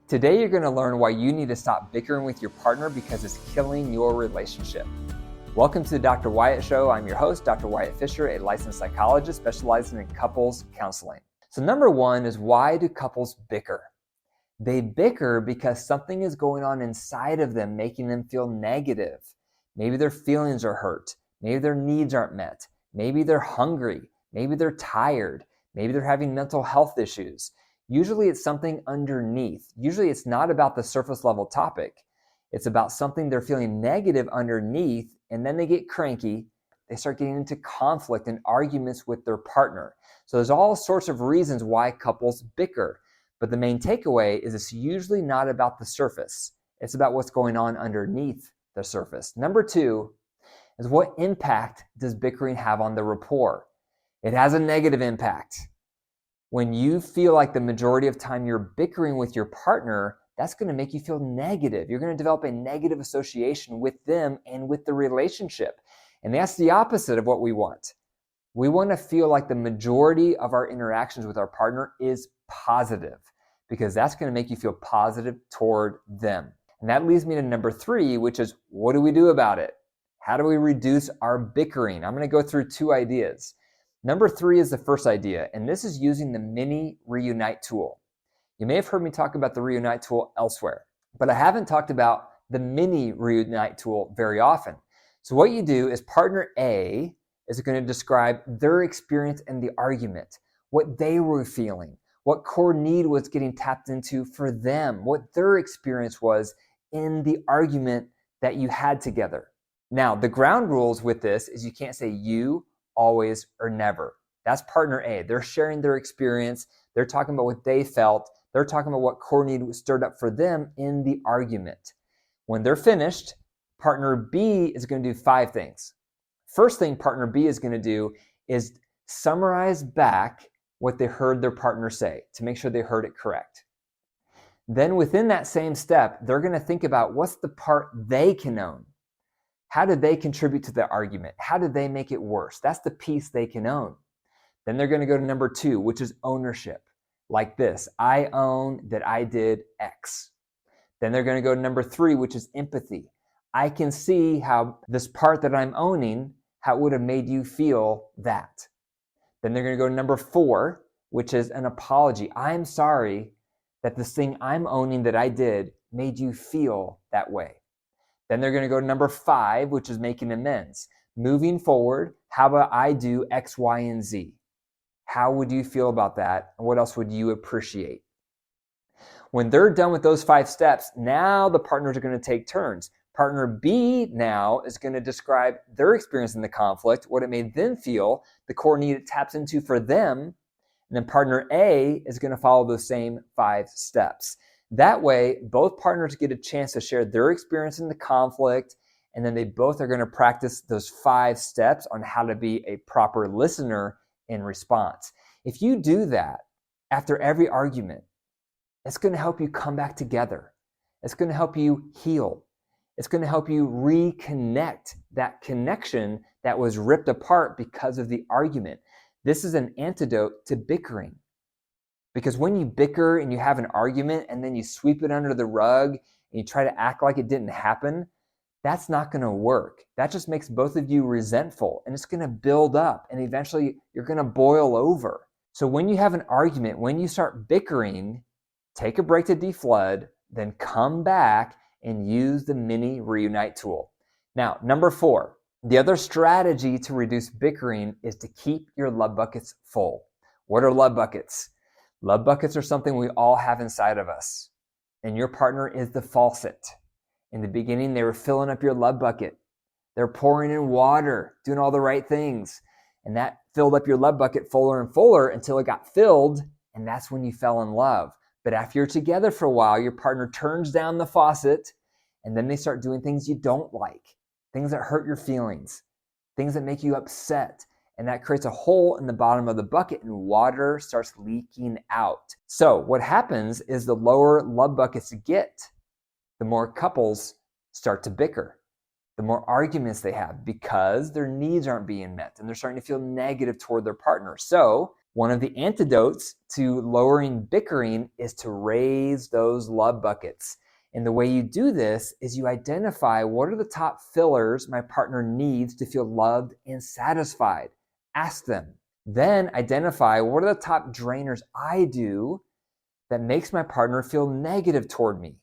Today, you're going to learn why you need to stop bickering with your partner because it's killing your relationship. Welcome to the Dr. Wyatt Show. I'm your host, Dr. Wyatt Fisher, a licensed psychologist specializing in couples counseling. So number one is, why do couples bicker? They bicker because something is going on inside of them, making them feel negative. Maybe their feelings are hurt. Maybe their needs aren't met. Maybe they're hungry. Maybe they're tired. Maybe they're having mental health issues. Usually it's something underneath. Usually it's not about the surface level topic. It's about something they're feeling negative underneath, and then they get cranky. They start getting into conflict and arguments with their partner. So there's all sorts of reasons why couples bicker. But the main takeaway is it's usually not about the surface. It's about what's going on underneath the surface. Number two is, what impact does bickering have on the rapport? It has a negative impact. When you feel like the majority of time you're bickering with your partner, that's going to make you feel negative. You're going to develop a negative association with them and with the relationship. And that's the opposite of what we want. We want to feel like the majority of our interactions with our partner is positive, because that's going to make you feel positive toward them. And that leads me to number three, which is, what do we do about it? How do we reduce our bickering? I'm going to go through two ideas. Number three is the first idea, and this is using the mini reunite tool. You may have heard me talk about the reunite tool elsewhere, but I haven't talked about the mini reunite tool very often. So what you do is, partner A is going to describe their experience in the argument, what they were feeling, what core need was getting tapped into for them, what their experience was in the argument that you had together. Now, the ground rules with this is you can't say you, always, or never. That's partner A. They're sharing their experience. They're talking about what they felt. They're talking about what core need was stirred up for them in the argument. When they're finished, partner B is going to do 5 things. First thing partner B is going to do is summarize back what they heard their partner say to make sure they heard it correct. Then within that same step, they're going to think about, what's the part they can own? How did they contribute to the argument? How did they make it worse? That's the piece they can own. Then they're going to go to number 2, which is ownership. Like this: I own that I did X. Then they're going to go to number 3, which is empathy. I can see how this part that I'm owning, how it would have made you feel that. Then they're going to go to number 4, which is an apology. I'm sorry that this thing I'm owning that I did made you feel that way. Then they're going to go to number 5, which is making amends. Moving forward, how about I do X, Y, and Z? How would you feel about that? And what else would you appreciate? When they're done with those 5 steps, now the partners are going to take turns. Partner B now is going to describe their experience in the conflict, what it made them feel, the core need it taps into for them. And then partner A is going to follow those same 5 steps. That way, both partners get a chance to share their experience in the conflict, and then they both are going to practice those 5 steps on how to be a proper listener in response. If you do that after every argument, it's going to help you come back together. It's going to help you heal. It's going to help you reconnect that connection that was ripped apart because of the argument. This is an antidote to bickering. Because when you bicker and you have an argument and then you sweep it under the rug and you try to act like it didn't happen, that's not going to work. That just makes both of you resentful, and it's going to build up, and eventually you're going to boil over. So when you have an argument, when you start bickering, take a break to deflood, then come back and use the mini reunite tool. Now, number 4, the other strategy to reduce bickering is to keep your love buckets full. What are love buckets? Love buckets are something we all have inside of us, and your partner is the faucet. In the beginning, they were filling up your love bucket. They're pouring in water, doing all the right things, and that filled up your love bucket fuller and fuller until it got filled, and that's when you fell in love. But after you're together for a while, your partner turns down the faucet, and then they start doing things you don't like, things that hurt your feelings, things that make you upset. And that creates a hole in the bottom of the bucket, and water starts leaking out. So what happens is, the lower love buckets get, the more couples start to bicker, the more arguments they have, because their needs aren't being met and they're starting to feel negative toward their partner. So One of the antidotes to lowering bickering is to raise those love buckets. And the way you do this is you identify what are the top fillers my partner needs to feel loved and satisfied. Ask them. Then identify what are the top drainers I do that makes my partner feel negative toward me.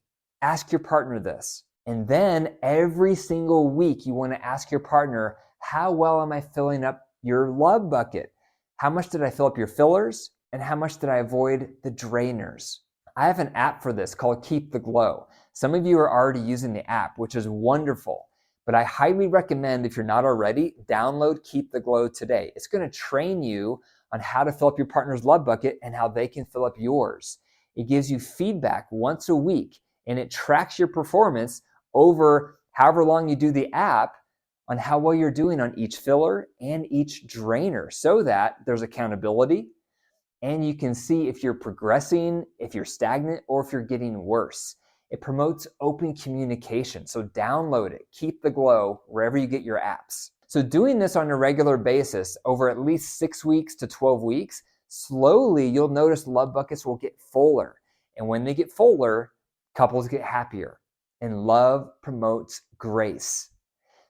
Ask your partner this. And then every single week, you want to ask your partner, how well am I filling up your love bucket? How much did I fill up your fillers? And how much did I avoid the drainers? I have an app for this called Keep the Glow. Some of you are already using the app, which is wonderful. But I highly recommend, if you're not already, download Keep the Glow today. It's going to train you on how to fill up your partner's love bucket and how they can fill up yours. It gives you feedback once a week, and it tracks your performance over however long you do the app on how well you're doing on each filler and each drainer, so that there's accountability and you can see if you're progressing, if you're stagnant, or if you're getting worse. It promotes open communication. So download it, Keep the Glow, wherever you get your apps. So doing this on a regular basis over at least 6 weeks to 12 weeks, slowly you'll notice love buckets will get fuller. And when they get fuller, couples get happier. And love promotes grace.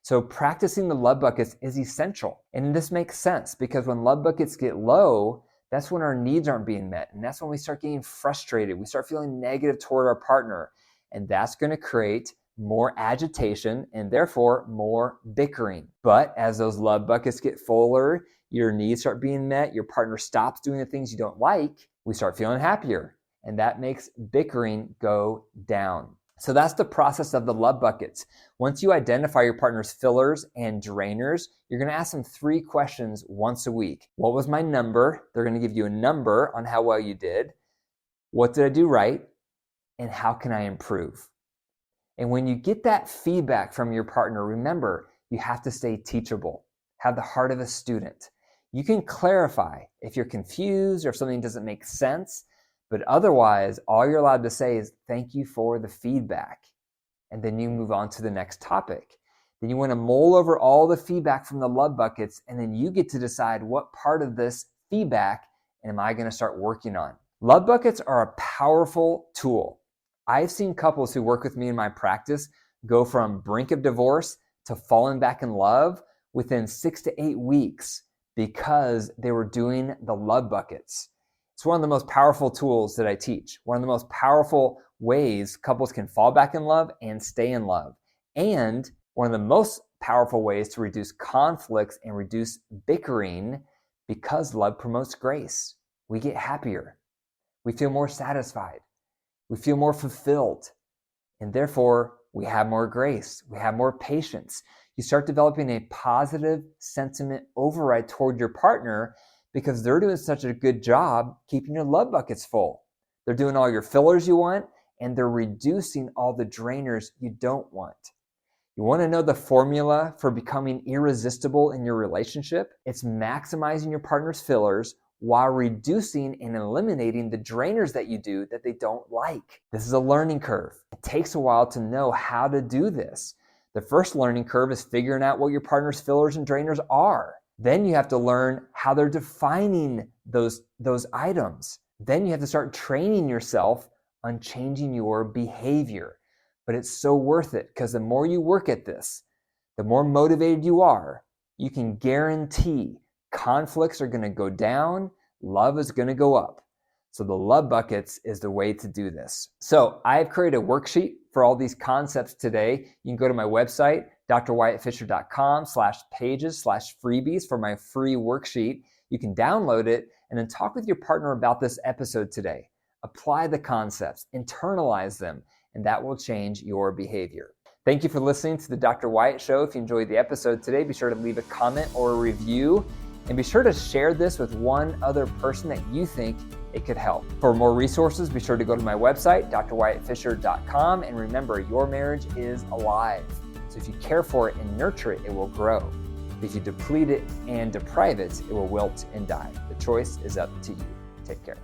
So practicing the love buckets is essential. And this makes sense because when love buckets get low, that's when our needs aren't being met. And that's when we start getting frustrated. We start feeling negative toward our partner. And that's going to create more agitation and therefore more bickering. But as those love buckets get fuller, your needs start being met, your partner stops doing the things you don't like, we start feeling happier. And that makes bickering go down. So that's the process of the love buckets. Once you identify your partner's fillers and drainers, you're going to ask them 3 questions once a week. What was my number? They're going to give you a number on how well you did. What did I do right? And how can I improve? And when you get that feedback from your partner, remember, you have to stay teachable. Have the heart of a student. You can clarify if you're confused or if something doesn't make sense. But otherwise, all you're allowed to say is, thank you for the feedback. And then you move on to the next topic. Then you want to mull over all the feedback from the love buckets, and then you get to decide what part of this feedback am I going to start working on. Love buckets are a powerful tool. I've seen couples who work with me in my practice go from brink of divorce to falling back in love within 6 to 8 weeks because they were doing the love buckets. It's one of the most powerful tools that I teach. One of the most powerful ways couples can fall back in love and stay in love. And one of the most powerful ways to reduce conflicts and reduce bickering, because love promotes grace. We get happier. We feel more satisfied. We feel more fulfilled. And therefore, we have more grace. We have more patience. You start developing a positive sentiment override toward your partner because they're doing such a good job keeping your love buckets full. They're doing all your fillers you want, and they're reducing all the drainers you don't want. You want to know the formula for becoming irresistible in your relationship? It's maximizing your partner's fillers while reducing and eliminating the drainers that you do that they don't like. This is a learning curve. It takes a while to know how to do this. The first learning curve is figuring out what your partner's fillers and drainers are. Then you have to learn how they're defining those items. Then you have to start training yourself on changing your behavior. But it's so worth it because the more you work at this, the more motivated you are, you can guarantee conflicts are going to go down, love is going to go up. So the love buckets is the way to do this. So I've created a worksheet for all these concepts today. You can go to my website, drwyattfisher.com/pages/freebies for my free worksheet. You can download it and then talk with your partner about this episode today. Apply the concepts, internalize them, and that will change your behavior. Thank you for listening to the Dr. Wyatt Show. If you enjoyed the episode today, be sure to leave a comment or a review, and be sure to share this with one other person that you think it could help. For more resources, be sure to go to my website, drwyattfisher.com, and remember, your marriage is alive. So if you care for it and nurture it, it will grow. If you deplete it and deprive it, it will wilt and die. The choice is up to you. Take care.